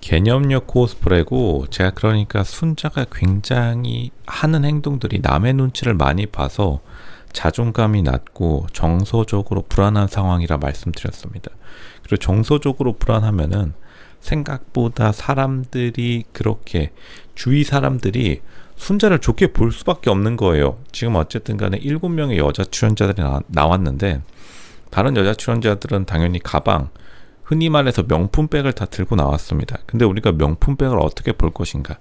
개념료 코스프레고, 제가 그러니까 순자가 굉장히 하는 행동들이 남의 눈치를 많이 봐서 자존감이 낮고 정서적으로 불안한 상황이라 말씀드렸습니다. 그리고 정서적으로 불안하면은 생각보다 사람들이 그렇게 주위 사람들이 순자를 좋게 볼 수밖에 없는 거예요. 지금 어쨌든 간에 7명의 여자 출연자들이 나왔는데, 다른 여자 출연자들은 당연히 가방, 흔히 말해서 명품백을 다 들고 나왔습니다. 근데 우리가 명품백을 어떻게 볼 것인가?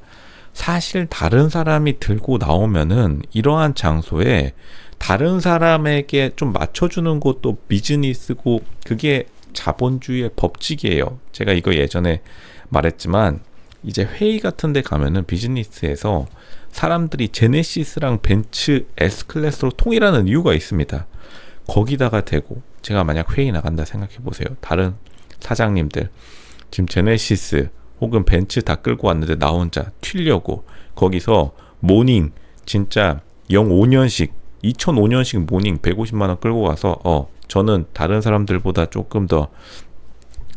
사실 다른 사람이 들고 나오면은 이러한 장소에 다른 사람에게 좀 맞춰주는 것도 비즈니스고, 그게 자본주의의 법칙이에요. 제가 이거 예전에 말했지만, 이제 회의 같은 데 가면은 비즈니스에서 사람들이 제네시스랑 벤츠 S클래스로 통일하는 이유가 있습니다. 거기다가 대고, 제가 만약 회의 나간다 생각해 보세요. 다른 사장님들 지금 제네시스 혹은 벤츠 다 끌고 왔는데 나 혼자 튀려고 거기서 모닝 진짜 05년식 2005년식 모닝 150만원 끌고 가서 저는 다른 사람들보다 조금 더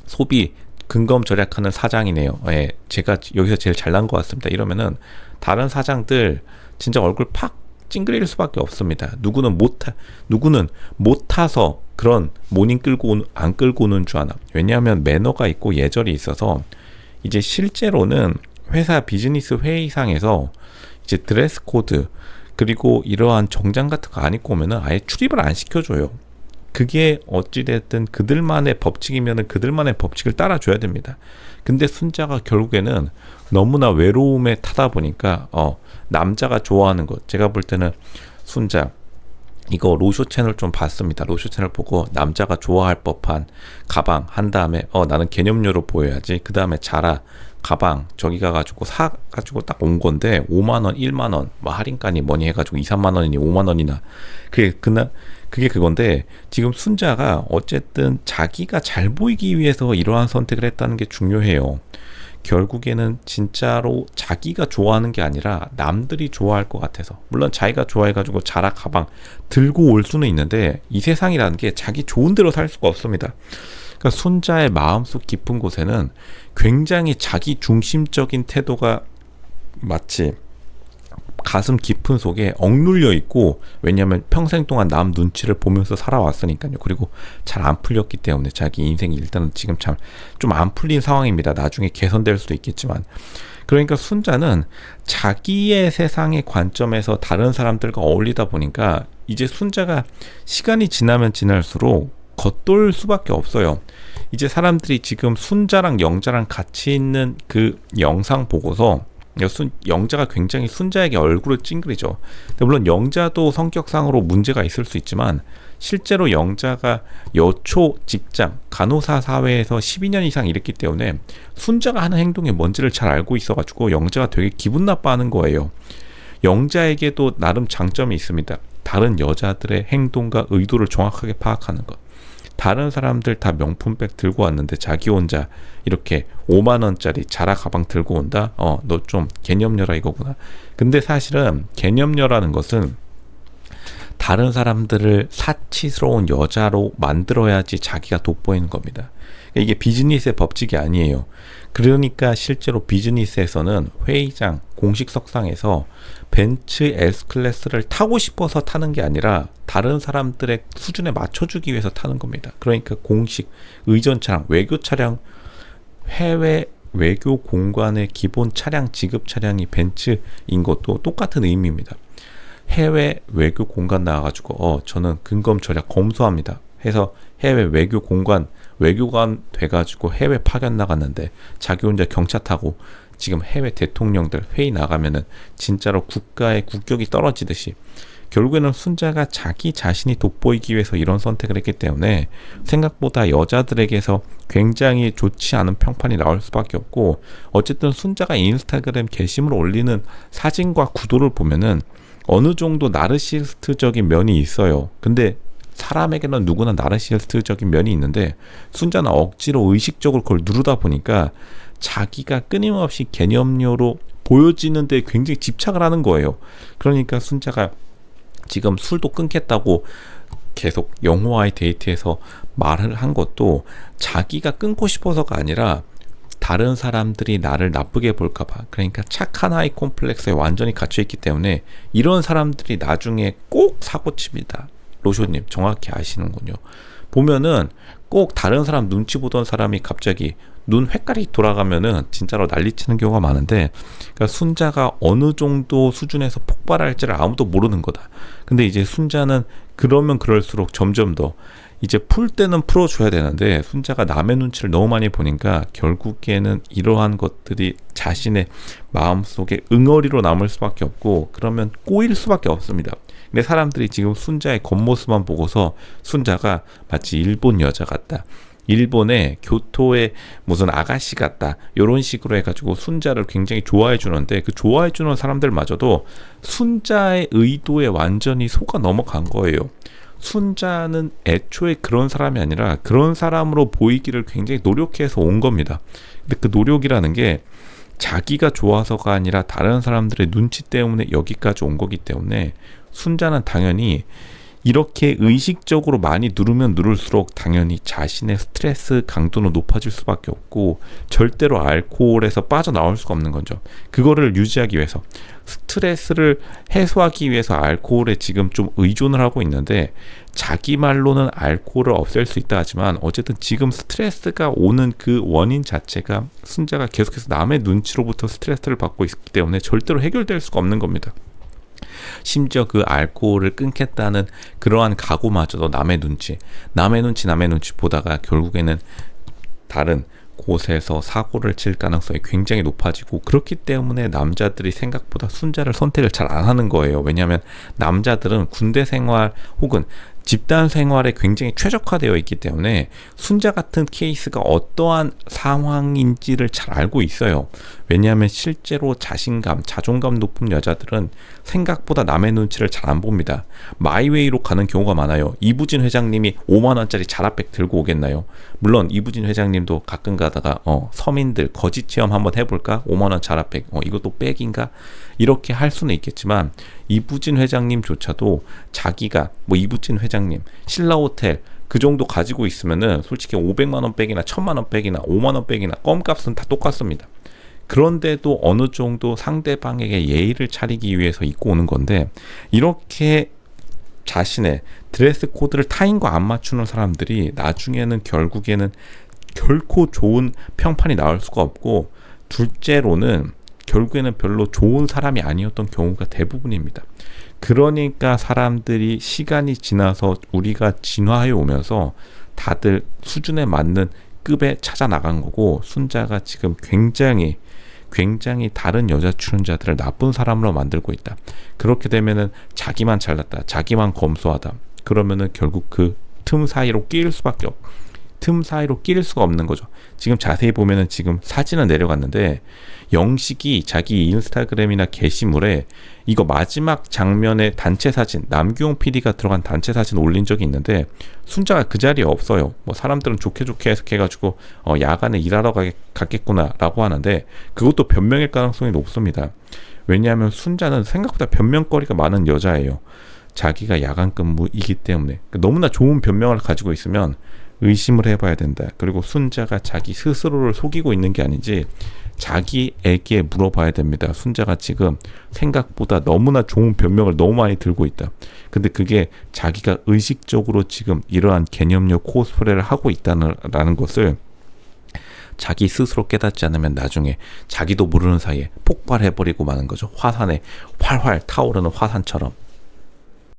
소비 근검 절약하는 사장이네요. 예, 제가 여기서 제일 잘난 것 같습니다. 이러면은 다른 사장들 진짜 얼굴 팍 찡그릴 수밖에 없습니다. 누구는 못 타서 그런 모닝 안 끌고 오는 줄 아나. 왜냐하면 매너가 있고 예절이 있어서, 이제 실제로는 회사 비즈니스 회의상에서 이제 드레스 코드 그리고 이러한 정장 같은 거 안 입고 오면은 아예 출입을 안 시켜줘요. 그게 어찌됐든 그들만의 법칙이면은 그들만의 법칙을 따라줘야 됩니다. 근데 순자가 결국에는 너무나 외로움에 타다 보니까 남자가 좋아하는 것, 제가 볼 때는 순자 이거 로쇼 채널 좀 봤습니다. 로쇼 채널 보고 남자가 좋아할 법한 가방 한 다음에 나는 개념료로 보여야지. 그 다음에 자라 가방 저기 가가지고 사가지고 딱 온 건데 5만원 1만원 뭐 할인가니 뭐니 해가지고 2, 3만원이니 5만원이나 그게 그건데, 지금 순자가 어쨌든 자기가 잘 보이기 위해서 이러한 선택을 했다는 게 중요해요. 결국에는 진짜로 자기가 좋아하는 게 아니라 남들이 좋아할 것 같아서, 물론 자기가 좋아해가지고 자라 가방 들고 올 수는 있는데 이 세상이라는 게 자기 좋은 대로 살 수가 없습니다. 그러니까 순자의 마음속 깊은 곳에는 굉장히 자기 중심적인 태도가 마치 가슴 깊은 속에 억눌려 있고, 왜냐하면 평생 동안 남 눈치를 보면서 살아왔으니까요. 그리고 잘 안 풀렸기 때문에 자기 인생이 일단은 지금 참 좀 안 풀린 상황입니다. 나중에 개선될 수도 있겠지만, 그러니까 순자는 자기의 세상의 관점에서 다른 사람들과 어울리다 보니까 이제 순자가 시간이 지나면 지날수록 겉돌 수밖에 없어요. 이제 사람들이 지금 순자랑 영자랑 같이 있는 그 영상 보고서 영자가 굉장히 순자에게 얼굴을 찡그리죠. 물론 영자도 성격상으로 문제가 있을 수 있지만, 실제로 영자가 여초 직장 간호사 사회에서 12년 이상 일했기 때문에 순자가 하는 행동이 뭔지를 잘 알고 있어가지고 영자가 되게 기분 나빠하는 거예요. 영자에게도 나름 장점이 있습니다. 다른 여자들의 행동과 의도를 정확하게 파악하는 것. 다른 사람들 다 명품백 들고 왔는데 자기 혼자 이렇게 5만원짜리 자라 가방 들고 온다? 너 좀 개념녀라 이거구나. 근데 사실은 개념녀라는 것은 다른 사람들을 사치스러운 여자로 만들어야지 자기가 돋보이는 겁니다. 이게 비즈니스의 법칙이 아니에요. 그러니까 실제로 비즈니스에서는 회의장, 공식석상에서 벤츠 S클래스를 타고 싶어서 타는 게 아니라 다른 사람들의 수준에 맞춰주기 위해서 타는 겁니다. 그러니까 공식, 의전 차량, 외교 차량, 해외 외교 공간의 기본 차량, 지급 차량이 벤츠인 것도 똑같은 의미입니다. 해외 외교 공간 나와가지고 저는 근검 절약 검소합니다 해서 해외 외교 공간 외교관 돼가지고 해외 파견 나갔는데 자기 혼자 경차 타고 지금 해외 대통령들 회의 나가면은 진짜로 국가의 국격이 떨어지듯이, 결국에는 순자가 자기 자신이 돋보이기 위해서 이런 선택을 했기 때문에 생각보다 여자들에게서 굉장히 좋지 않은 평판이 나올 수밖에 없고, 어쨌든 순자가 인스타그램 게시물 올리는 사진과 구도를 보면은 어느 정도 나르시스트적인 면이 있어요. 근데 사람에게는 누구나 나르시스트적인 면이 있는데 순자는 억지로 의식적으로 그걸 누르다 보니까 자기가 끊임없이 개념료로 보여지는 데 굉장히 집착을 하는 거예요. 그러니까 순자가 지금 술도 끊겠다고 계속 영호와의 데이트에서 말을 한 것도 자기가 끊고 싶어서가 아니라 다른 사람들이 나를 나쁘게 볼까봐, 그러니까 착한 아이 콤플렉스에 완전히 갇혀있기 때문에 이런 사람들이 나중에 꼭 사고칩니다. 로쇼님 정확히 아시는군요. 보면은 꼭 다른 사람 눈치 보던 사람이 갑자기 눈 획갈이 돌아가면은 진짜로 난리치는 경우가 많은데, 그러니까 순자가 어느 정도 수준에서 폭발할지를 아무도 모르는 거다. 근데 이제 순자는 그러면 그럴수록 점점 더 이제 풀 때는 풀어줘야 되는데, 순자가 남의 눈치를 너무 많이 보니까 결국에는 이러한 것들이 자신의 마음속에 응어리로 남을 수밖에 없고, 그러면 꼬일 수밖에 없습니다. 근데 사람들이 지금 순자의 겉모습만 보고서 순자가 마치 일본 여자 같다, 일본의 교토의 무슨 아가씨 같다, 이런 식으로 해가지고 순자를 굉장히 좋아해 주는데, 그 좋아해 주는 사람들마저도 순자의 의도에 완전히 속아 넘어간 거예요. 순자는 애초에 그런 사람이 아니라 그런 사람으로 보이기를 굉장히 노력해서 온 겁니다. 근데 그 노력이라는 게 자기가 좋아서가 아니라 다른 사람들의 눈치 때문에 여기까지 온 거기 때문에, 순자는 당연히 이렇게 의식적으로 많이 누르면 누를수록 당연히 자신의 스트레스 강도는 높아질 수밖에 없고, 절대로 알코올에서 빠져나올 수가 없는 거죠. 그거를 유지하기 위해서, 스트레스를 해소하기 위해서 알코올에 지금 좀 의존을 하고 있는데, 자기 말로는 알코올을 없앨 수 있다 하지만 어쨌든 지금 스트레스가 오는 그 원인 자체가 순자가 계속해서 남의 눈치로부터 스트레스를 받고 있기 때문에 절대로 해결될 수가 없는 겁니다. 심지어 그 알코올을 끊겠다는 그러한 각오마저도 남의 눈치 보다가 결국에는 다른 곳에서 사고를 칠 가능성이 굉장히 높아지고, 그렇기 때문에 남자들이 생각보다 순자를 선택을 잘 안 하는 거예요. 왜냐하면 남자들은 군대 생활 혹은 집단 생활에 굉장히 최적화되어 있기 때문에 순자 같은 케이스가 어떠한 상황인지를 잘 알고 있어요. 왜냐하면 실제로 자존감 높은 여자들은 생각보다 남의 눈치를 잘 안 봅니다. 마이웨이로 가는 경우가 많아요. 이부진 회장님이 5만원짜리 자라백 들고 오겠나요? 물론 이부진 회장님도 가끔 가다가 서민들 거짓 체험 한번 해볼까? 5만원 자라백, 이것도 백인가? 이렇게 할 수는 있겠지만, 이부진 회장님조차도 자기가 이부진 회장님 신라호텔 그 정도 가지고 있으면은 솔직히 500만원 백이나 1000만원 백이나 5만원 백이나 껌값은 다 똑같습니다. 그런데도 어느 정도 상대방에게 예의를 차리기 위해서 입고 오는 건데, 이렇게 자신의 드레스 코드를 타인과 안 맞추는 사람들이 나중에는 결국에는 결코 좋은 평판이 나올 수가 없고, 둘째로는 결국에는 별로 좋은 사람이 아니었던 경우가 대부분입니다. 그러니까 사람들이 시간이 지나서 우리가 진화해 오면서 다들 수준에 맞는 급에 찾아 나간 거고, 순자가 지금 굉장히 다른 여자 출연자들을 나쁜 사람으로 만들고 있다. 그렇게 되면은 자기만 잘났다, 자기만 검소하다, 그러면은 결국 그 틈 사이로 끼일 수가 없는 거죠. 지금 자세히 보면은 지금 사진은 내려갔는데, 영식이 자기 인스타그램이나 게시물에 이거 마지막 장면의 단체 사진, 남규용 PD가 들어간 단체 사진 올린 적이 있는데, 순자가 그 자리에 없어요. 사람들은 좋게 해석해가지고 야간에 일하러 갔겠구나 라고 하는데, 그것도 변명일 가능성이 높습니다. 왜냐하면 순자는 생각보다 변명거리가 많은 여자예요. 자기가 야간 근무이기 때문에 너무나 좋은 변명을 가지고 있으면 의심을 해봐야 된다. 그리고 순자가 자기 스스로를 속이고 있는 게 아닌지 자기에게 물어봐야 됩니다. 순자가 지금 생각보다 너무나 좋은 변명을 너무 많이 들고 있다. 근데 그게 자기가 의식적으로 지금 이러한 개념력 코스프레를 하고 있다는 것을 자기 스스로 깨닫지 않으면 나중에 자기도 모르는 사이에 폭발해버리고 마는 거죠. 화산에 활활 타오르는 화산처럼.